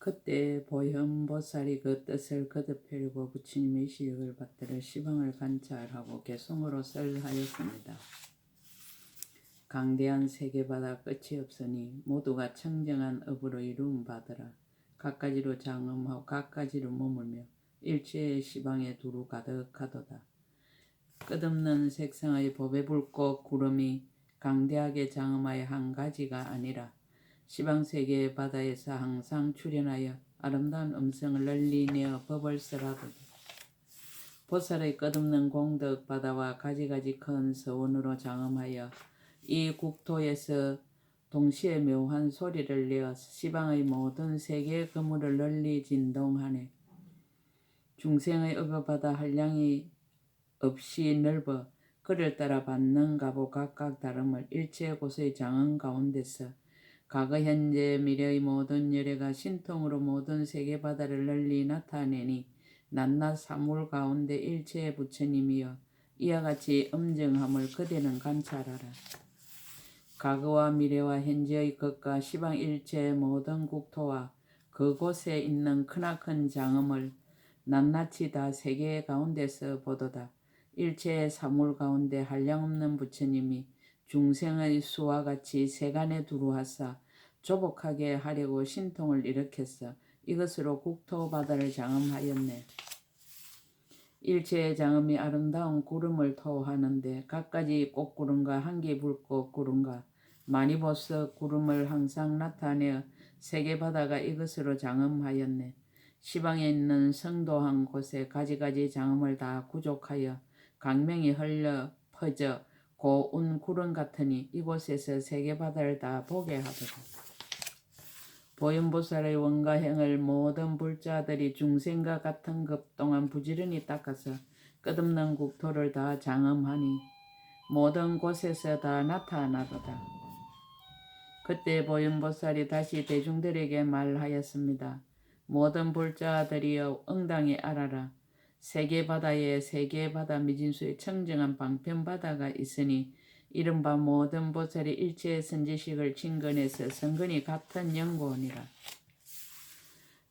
그때 보현보살이 그 뜻을 거듭하려고 부처님의 시력을 받들어 시방을 관찰하고 개성으로 설하였습니다. 강대한 세계바다 끝이 없으니 모두가 청정한 업으로 이루음 받으라. 갖가지로 장엄하고 갖가지로 머물며 일체의 시방에 두루 가득하도다. 끝없는 색상의 법의 불꽃 구름이 강대하게 장엄하여 한 가지가 아니라 시방세계의 바다에서 항상 출현하여 아름다운 음성을 널리 내어 법을 설하도다. 보살의 끝없는 공덕 바다와 가지가지 큰 서원으로 장엄하여 이 국토에서 동시에 묘한 소리를 내어 시방의 모든 세계의 그물을 널리 진동하네. 중생의 업여바다 한량이 없이 넓어 그를 따라 받는 값도 각각 다름을 일체 곳의 장엄 가운데서 과거 현재 미래의 모든 열애가 신통으로 모든 세계바다를 널리 나타내니 낱낱 사물 가운데 일체의 부처님이여 이와 같이 엄정함을 그대는 관찰하라. 과거와 미래와 현재의 것과 시방 일체의 모든 국토와 그곳에 있는 크나큰 장엄을 낱낱이 다 세계 가운데서 보도다. 일체의 사물 가운데 한량없는 부처님이 중생의 수와 같이 세간에 두루하사 조복하게 하려고 신통을 일으켰어. 이것으로 국토 바다를 장엄하였네. 일체의 장엄이 아름다운 구름을 토하는데 갖가지 꽃구름과 한기불꽃 구름과 마니보석 구름을 항상 나타내어 세계바다가 이것으로 장엄하였네. 시방에 있는 성도한 곳에 가지가지 장엄을 다 구족하여 강명이 흘러 퍼져 고운 구름 같으니 이곳에서 세계바다를 다 보게 하도다. 보현보살의 원가행을 모든 불자들이 중생과 같은 급 동안 부지런히 닦아서 끝없는 국토를 다 장엄하니 모든 곳에서 다 나타나도다. 그때 보현보살이 다시 대중들에게 말하였습니다. 모든 불자들이여 응당히 알아라. 세계바다에 세계바다 미진수의 청정한 방편바다가 있으니 이른바 모든 보살이 일체의 선지식을 진건해서 성근이 같은 연고니라.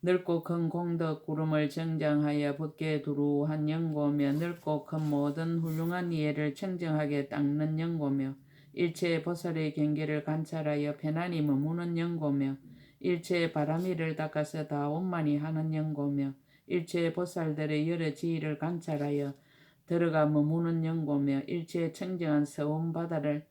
넓고 큰 공덕 구름을 정장하여 벗게 두루한 연고며 넓고 큰 모든 훌륭한 이해를 청정하게 닦는 연고며 일체의 보살의 경계를 관찰하여 편안히 머무는 연고며 일체의 바람이를 닦아서 다 원만히 하는 연고며 일체의 보살들의 여러 지위를 관찰하여 들어가 머무는 연고며 일체의 청정한 서원바다를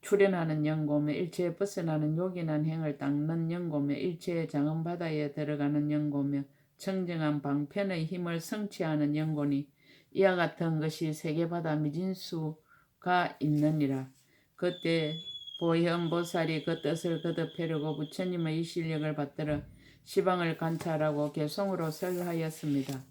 출현하는 연고며 일체의 벗어나는 요긴한 행을 닦는 연고며 일체의 장엄바다에 들어가는 연고며 청정한 방편의 힘을 성취하는 연고니 이와 같은 것이 세계바다 미진수가 있느니라. 그때 보현보살이 그 뜻을 거듭하려고 부처님의 이 실력을 받들어 시방을 관찰하고 개성으로 설하였습니다.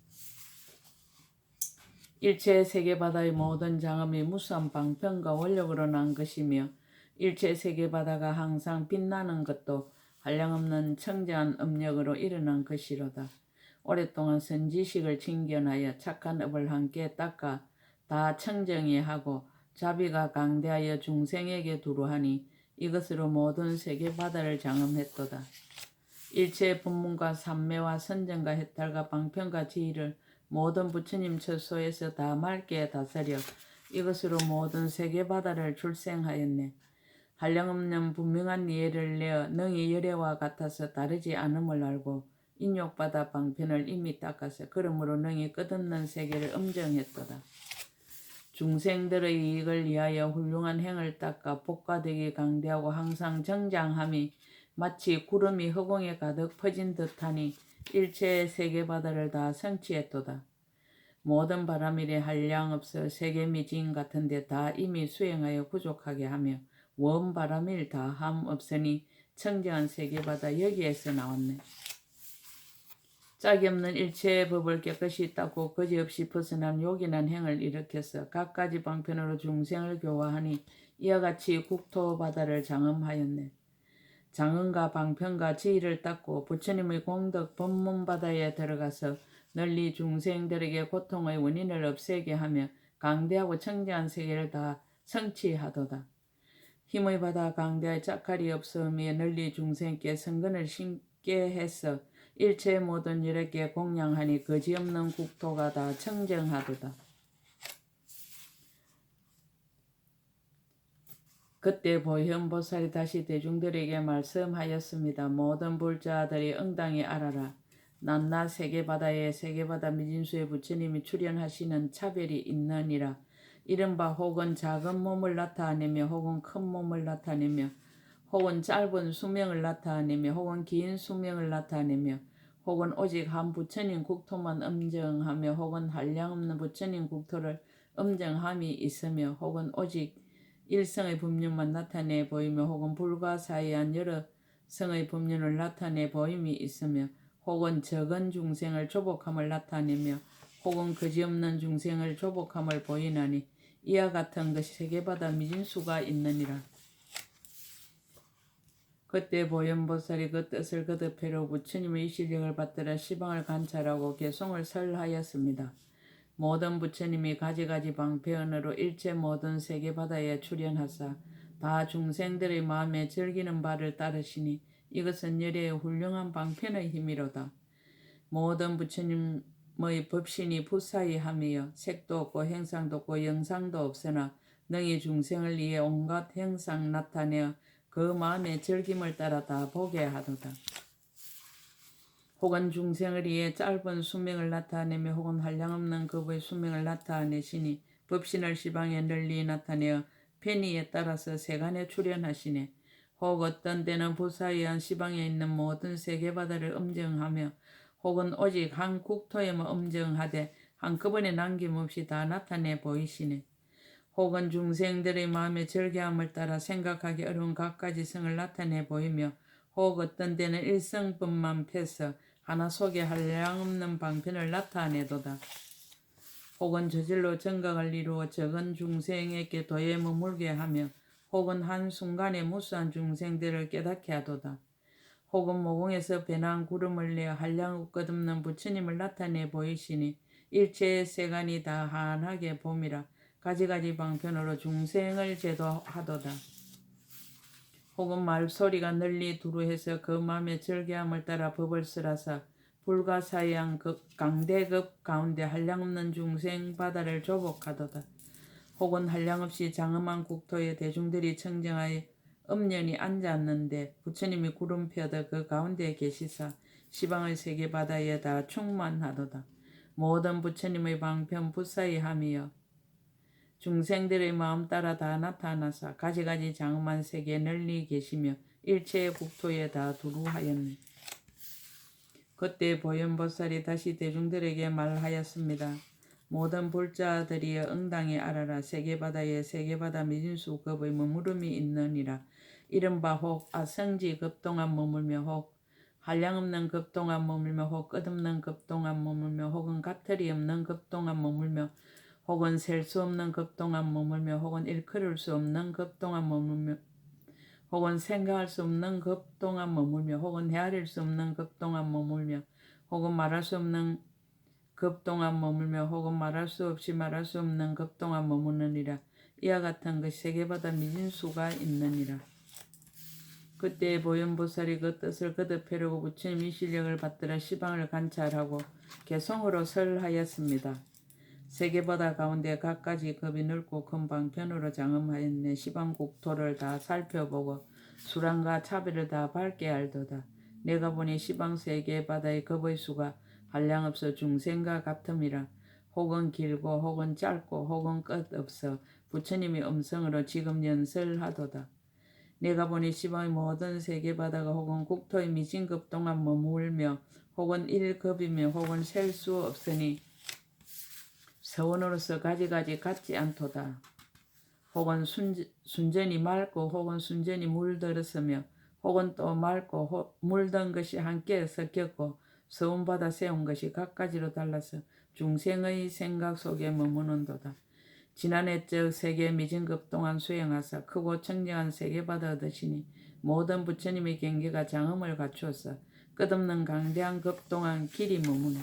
일체 세계바다의 모든 장엄이 무수한 방편과 원력으로 난 것이며 일체 세계바다가 항상 빛나는 것도 한량없는 청정한 업력으로 일어난 것이로다. 오랫동안 선지식을 진견하여 착한 업을 함께 닦아 다 청정히 하고 자비가 강대하여 중생에게 두루하니 이것으로 모든 세계바다를 장엄했도다. 일체의 분문과 삼매와 선정과 해탈과 방편과 지위를 모든 부처님 처소에서 다 맑게 다스려 이것으로 모든 세계바다를 출생하였네. 한량없는 분명한 이해를 내어 능히 열애와 같아서 다르지 않음을 알고 인욕바다 방편을 이미 닦아서 그러므로 능히 끝없는 세계를 엄정했도다. 중생들의 이익을 위하여 훌륭한 행을 닦아 복과되기 강대하고 항상 정장함이 마치 구름이 허공에 가득 퍼진 듯하니 일체의 세계바다를 다 성취했도다. 모든 바람일에 한량없어 세계미진 같은데 다 이미 수행하여 부족하게 하며 원 바람일 다함 없으니 청정한 세계바다 여기에서 나왔네. 짝이 없는 일체의 법을 깨끗이 닦고 거지없이 벗어난 요긴한 행을 일으켜서 갖가지 방편으로 중생을 교화하니 이와 같이 국토 바다를 장엄하였네. 장엄과 방편과 지위를 닦고 부처님의 공덕 법문바다에 들어가서 널리 중생들에게 고통의 원인을 없애게 하며 강대하고 청정한 세계를 다 성취하도다. 힘의 바다 강대의 짝갈이 없으며 널리 중생께 성근을 심게 없게 해서 일체 모든 이렇게 공양하니 거지없는 국토가 다 청정하도다. 그때 보현보살이 다시 대중들에게 말씀하였습니다. 모든 불자들이 응당히 알아라. 낮낮 세계바다에 세계바다 미진수의 부처님이 출현하시는 차별이 있느니라. 이른바 혹은 작은 몸을 나타내며 혹은 큰 몸을 나타내며 혹은 짧은 수명을 나타내며 혹은 긴 수명을 나타내며 혹은 오직 한 부처님 국토만 엄정하며 혹은 한량없는 부처님 국토를 엄정함이 있으며 혹은 오직 일성의 법륜만 나타내 보이며 혹은 불가사의한 여러 성의 법륜을 나타내 보임이 있으며 혹은 적은 중생을 조복함을 나타내며 혹은 거지없는 중생을 조복함을 보이나니 이와 같은 것이 세계바다 미진수가 있느니라. 그때 보현보살이 그 뜻을 거듭해로 부처님의 이실력을 받들어 시방을 관찰하고 개송을 설하였습니다. 모든 부처님이 가지가지 방편으로 일체 모든 세계바다에 출현하사 다 중생들의 마음에 즐기는 바를 따르시니 이것은 열애의 훌륭한 방편의 힘이로다. 모든 부처님의 법신이 부사이하며 색도 없고 행상도 없고 영상도 없으나 능히 중생을 위해 온갖 행상 나타내어 그 마음의 즐김을 따라 다 보게 하도다. 혹은 중생을 위해 짧은 수명을 나타내며 혹은 한량없는 급의 수명을 나타내시니 법신을 시방에 널리 나타내어 편의에 따라서 세간에 출현하시네. 혹 어떤 때는 부사의한 시방에 있는 모든 세계바다를 엄정하며 혹은 오직 한 국토에만 엄정하되 한꺼번에 남김없이 다 나타내 보이시네. 혹은 중생들의 마음의 절개함을 따라 생각하기 어려운 갖가지 성을 나타내 보이며 혹 어떤 때는 일성법만 펴서 하나 속에 한량없는 방편을 나타내도다. 혹은 저절로 정각을 이루어 적은 중생에게 도에 머물게 하며 혹은 한순간에 무수한 중생들을 깨닫게 하도다. 혹은 모공에서 변한 구름을 내어 한량 끝없는 부처님을 나타내 보이시니 일체의 세간이 다 한하게 봄이라 가지가지 방편으로 중생을 제도하도다. 혹은 말소리가 널리 두루해서 그 마음의 절개함을 따라 법을 쓰라사 불가사의한 강대급 가운데 한량없는 중생 바다를 조복하도다. 혹은 한량없이 장엄한 국토에 대중들이 청정하여 엄연히 앉았는데 부처님이 구름 펴더 그 가운데에 계시사 시방의 세계 바다에 다 충만하도다. 모든 부처님의 방편 부사이함이여 중생들의 마음 따라 다 나타나사 가지가지 장엄한 세계에 널리 계시며 일체의 국토에 다 두루하였네. 그때 보현보살이 다시 대중들에게 말하였습니다. 모든 불자들이 응당히 알아라. 세계바다에 세계바다 미진수급의 머무름이 있느니라. 이른바 혹 아성지 급동안 머물며 혹 한량없는 급동안 머물며 혹 끝없는 급동안 머물며 혹은 가틀이 없는 급동안 머물며 혹은 셀 수 없는 급동안 머물며 혹은 일컬을 수 없는 급동안 머물며 혹은 생각할 수 없는 급동안 머물며 혹은 헤아릴 수 없는 급동안 머물며 혹은 말할 수 없는 급동안 머물며 혹은 말할 수 없이 말할 수 없는 급동안 머무느니라. 이와 같은 것이 세계바다 미진수가 있느니라. 그때 보현보살이 그 뜻을 거듭해려고 부처님이 실력을 받들어 시방을 관찰하고 개성으로 설하였습니다. 세계바다 가운데 갖가지 급이 넓고 큰 방편으로 장엄하였네. 시방 국토를 다 살펴보고 수량과 차별을 다 밝게 알도다. 내가 보니 시방 세계바다의 급의 수가 한량없어 중생과 같음이라. 혹은 길고 혹은 짧고 혹은 끝 없어 부처님이 음성으로 지금 연설하도다. 내가 보니 시방의 모든 세계바다가 혹은 국토의 미진급 동안 머물며 혹은 일급이며 혹은 셀 수 없으니 서원으로서 가지가지 같지 않도다. 혹은 순전히 맑고 혹은 순전히 물들었으며 혹은 또 맑고 물든 것이 함께 섞였고 서운받아 세운 것이 각가지로 달라서 중생의 생각 속에 머무는도다. 지난해적 세계 미진급 동안 수행하사 크고 청정한 세계바다 얻으시니 모든 부처님의 경계가 장엄을 갖추어서 끝없는 강대한 급 동안 길이 머무네.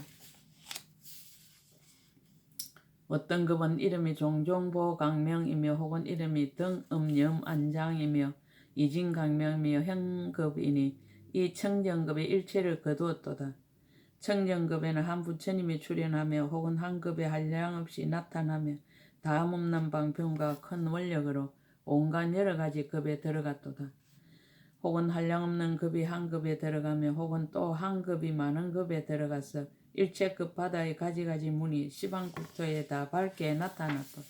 어떤 급은 이름이 종종보강명이며 혹은 이름이 등음염안장이며 이진강명이며 현급이니 이 청정급의 일체를 거두었도다. 청정급에는 한 부처님이 출현하며 혹은 한 급에 한량없이 나타나며 다음없는 방편과 큰 원력으로 온갖 여러 가지 급에 들어갔도다. 혹은 한량없는 급이 한 급에 들어가며 혹은 또 한 급이 많은 급에 들어가서 일체급 바다의 가지가지 문이 시방국토에 다 밝게 나타났도다.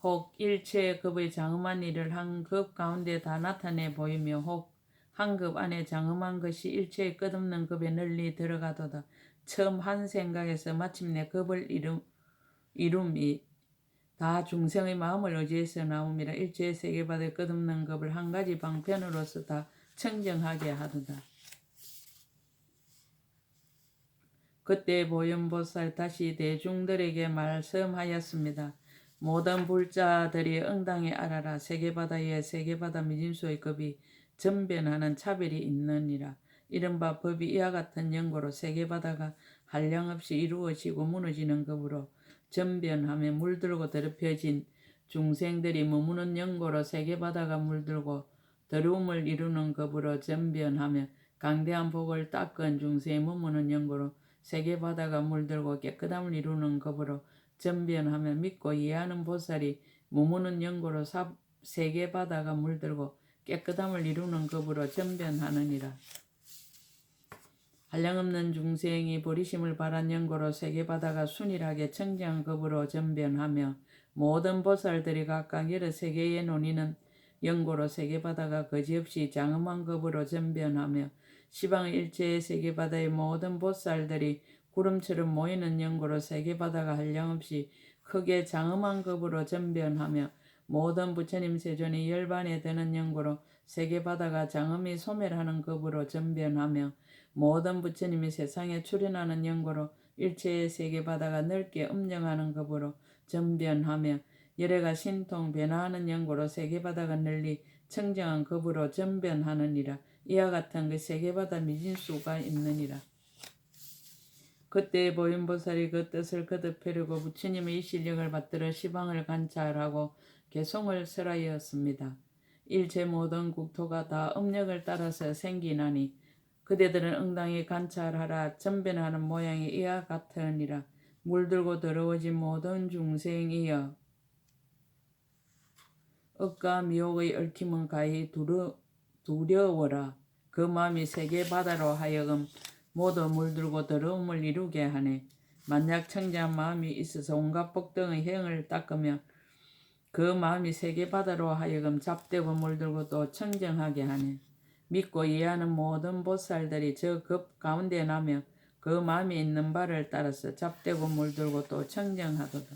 혹 일체의 급의 장엄한 일을 한 급 가운데 다 나타내 보이며 혹 한 급 안에 장엄한 것이 일체의 끝없는 급에 널리 들어가도다. 처음 한 생각에서 마침내 급을 이룸이 다 중생의 마음을 의지해서 나옴이라. 일체의 세계바다의 끝없는 급을 한 가지 방편으로서 다 청정하게 하도다. 그때 보현보살 다시 대중들에게 말씀하였습니다. 모든 불자들이 응당히 알아라. 세계바다에 세계바다 미진수의 급이 전변하는 차별이 있느니라. 이른바 법이 이와 같은 연고로 세계바다가 한량없이 이루어지고 무너지는 급으로 전변하며 물들고 더럽혀진 중생들이 머무는 연고로 세계바다가 물들고 더러움을 이루는 급으로 전변하며 강대한 복을 닦은 중생이 머무는 연고로 세계바다가 물들고 깨끗함을 이루는 급으로 전변하며 믿고 이해하는 보살이 머무는 연고로 세계바다가 물들고 깨끗함을 이루는 급으로 전변하느니라. 한량없는 중생이 버리심을 바란 연고로 세계바다가 순일하게 청정한 급으로 전변하며 모든 보살들이 각각 여러 세계에 논의는 연고로 세계바다가 거지없이 장엄한 급으로 전변하며 시방 일체의 세계바다의 모든 보살들이 구름처럼 모이는 연고로 세계바다가 한량없이 크게 장엄한 급으로 전변하며 모든 부처님 세존이 열반에 드는 연고로 세계바다가 장엄히 소멸하는 급으로 전변하며 모든 부처님이 세상에 출현하는 연고로 일체의 세계바다가 넓게 음영하는 급으로 전변하며 열애가 신통 변화하는 연고로 세계바다가 널리 청정한 급으로 전변하느니라. 이와 같은 그 세계바다 미진수가 있느니라. 그때 보현보살이 그 뜻을 거듭하려고 부처님의 이 실력을 받들어 시방을 관찰하고 개송을 설하였습니다. 일체 모든 국토가 다 음력을 따라서 생기나니 그대들은 응당히 관찰하라. 전변하는 모양이 이와 같으니라. 물들고 더러워진 모든 중생이여 억과 미혹의 얽힘은 가히 두려워라. 그 마음이 세계바다로 하여금 모두 물들고 더러움을 이루게 하네. 만약 청정한 마음이 있어서 온갖 복등의 행을 닦으며 그 마음이 세계바다로 하여금 잡되고 물들고 또 청정하게 하네. 믿고 이해하는 모든 보살들이 저 급 가운데 나며 그 마음이 있는 바를 따라서 잡되고 물들고 또 청정하도다.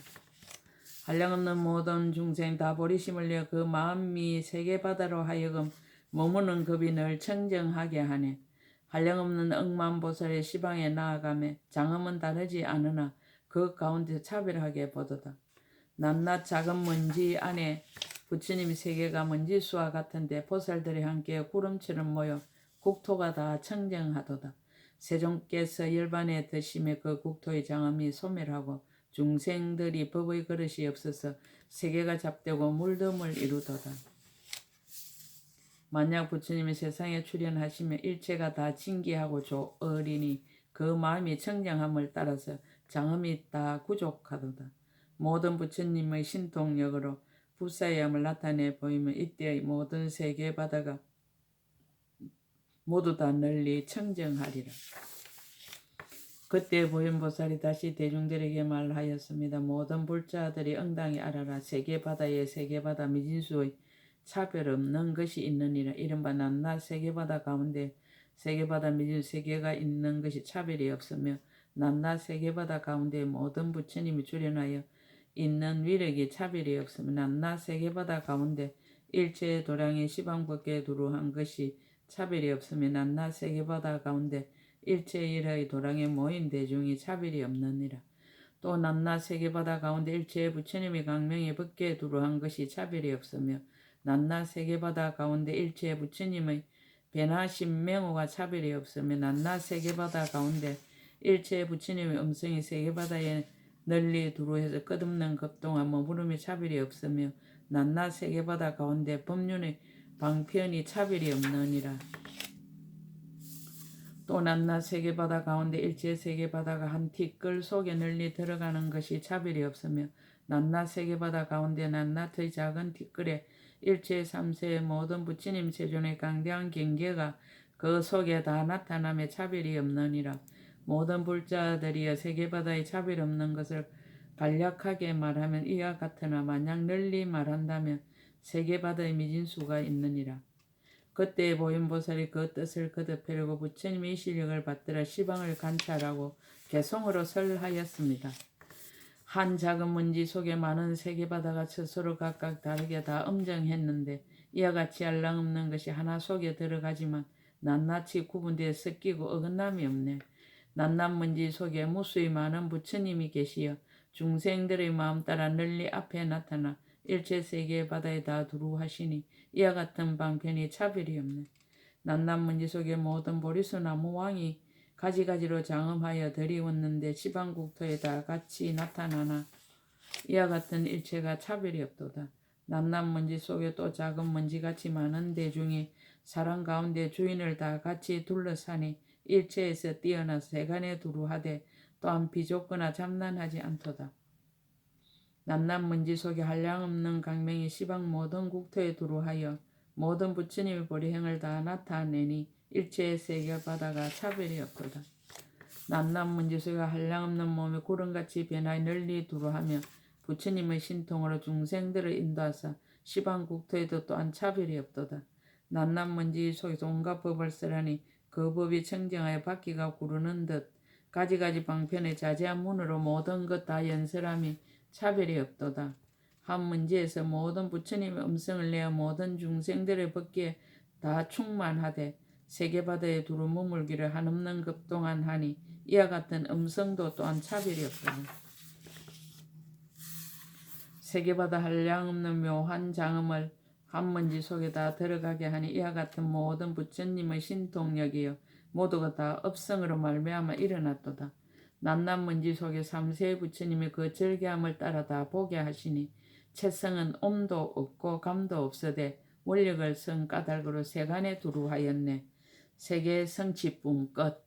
한량없는 모든 중생 다 버리심을 내어 그 마음이 세계바다로 하여금 머무는 급이 늘 청정하게 하네. 한량없는 억만보살의 시방에 나아가며 장엄은 다르지 않으나 그 가운데 차별하게 보도다. 낱낱 작은 먼지 안에 부처님 세계가 먼지수와 같은데 보살들이 함께 구름처럼 모여 국토가 다 청정하도다. 세종께서 열반에 드심에 그 국토의 장엄이 소멸하고 중생들이 법의 그릇이 없어서 세계가 잡되고 물듦을 이루도다. 만약 부처님이 세상에 출현하시며 일체가 다 진기하고 조어리니 그 마음이 청정함을 따라서 장엄이 다 구족하도다. 모든 부처님의 신통력으로 불사의함을 나타내 보이면 이때의 모든 세계바다가 모두 다 널리 청정하리라. 그때 보현보살이 다시 대중들에게 말하였습니다. 모든 불자들이 응당히 알아라. 세계바다에 세계바다 미진수의 차별 없는 것이 있느니라. 이른바 낱낱 세계바다 가운데 세계바다 미진 세계가 있는 것이 차별이 없으며 낱낱 세계바다 가운데 모든 부처님이 출현하여 있는 위력이 차별이 없으며 낱낱 세계바다 가운데 일체의 도량이 시방밖에 두루한 것이 차별이 없으며 낱낱 세계바다 가운데 일체의 일의 도량에 모인 대중이 차별이 없느니라. 또 낱낱 세계바다 가운데 일체의 부처님이 강명에 밖에 두루한 것이 차별이 없으며 낱낱 세계바다 가운데 일체의 부처님의 변화심 맹호가 차별이 없으며 낱낱 세계바다 가운데 일체의 부처님의 음성이 세계바다에 널리 두루해서 끝없는 급동안 머무름이 차별이 없으며 낱낱 세계바다 가운데 법륜의 방편이 차별이 없느니라. 또 낱낱 세계바다 가운데 일체 세계바다가 한 티끌 속에 널리 들어가는 것이 차별이 없으며 낱낱 세계바다 가운데 낱낱의 작은 티끌에 일체 삼세의 모든 부처님 세존의 강대한 경계가 그 속에 다 나타남에 차별이 없느니라. 모든 불자들이여 세계바다의 차별 없는 것을 간략하게 말하면 이와 같으나 만약 널리 말한다면 세계바다의 미진수가 있느니라. 그때 보현보살이 그 뜻을 거듭하려고 부처님의 실력을 받들어 시방을 관찰하고 개성으로 설하였습니다. 한 작은 문지 속에 많은 세계바다가 스스로 각각 다르게 다 엄정했는데 이와 같이 알랑없는 것이 하나 속에 들어가지만 낱낱이 구분되어 섞이고 어긋남이 없네. 낱낱 문지 속에 무수히 많은 부처님이 계시어 중생들의 마음 따라 널리 앞에 나타나 일체 세계의 바다에 다 두루하시니 이와 같은 방편이 차별이 없네. 낱낱 문지 속에 모든 보리수나무 왕이 가지가지로 장엄하여 들이웠는데 시방국토에 다 같이 나타나나 이와 같은 일체가 차별이 없도다. 낱낱 먼지 속에 또 작은 먼지같이 많은 대중이 사람 가운데 주인을 다 같이 둘러싸니 일체에서 뛰어나 세간에 두루하되 또한 비좁거나 잠난하지 않도다. 낱낱 먼지 속에 한량없는 강명이 시방 모든 국토에 두루하여 모든 부처님의 보리행을 다 나타내니 일체의 세계바다가 차별이 없도다. 낱낱 먼지 속에 한량없는 몸이 구름같이 변하여 널리 두루하며 부처님의 신통으로 중생들을 인도하사 시방 국토에도 또한 차별이 없도다. 낱낱 먼지 속에서 온갖 법을 쓰라니 그 법이 청정하여 바퀴가 구르는 듯 가지가지 방편의 자세한 문으로 모든 것 다 연설함이 차별이 없도다. 한 문제에서 모든 부처님의 음성을 내어 모든 중생들의 법기에 다 충만하되 세계바다에 두루 머물기를 한없는 급동안 하니 이와 같은 음성도 또한 차별이 없도다. 세계바다 한량없는 묘한 장엄을 한 문지 속에 다 들어가게 하니 이와 같은 모든 부처님의 신통력이여 모두가 다 업성으로 말미암아 일어났도다. 낱낱 문지 속에 삼세의 부처님이 그 절개함을 따라 다 보게 하시니 채성은 엄도 없고 감도 없으되 원력을 성 까닭으로 세간에 두루하였네. 세계 성취뿐 끝.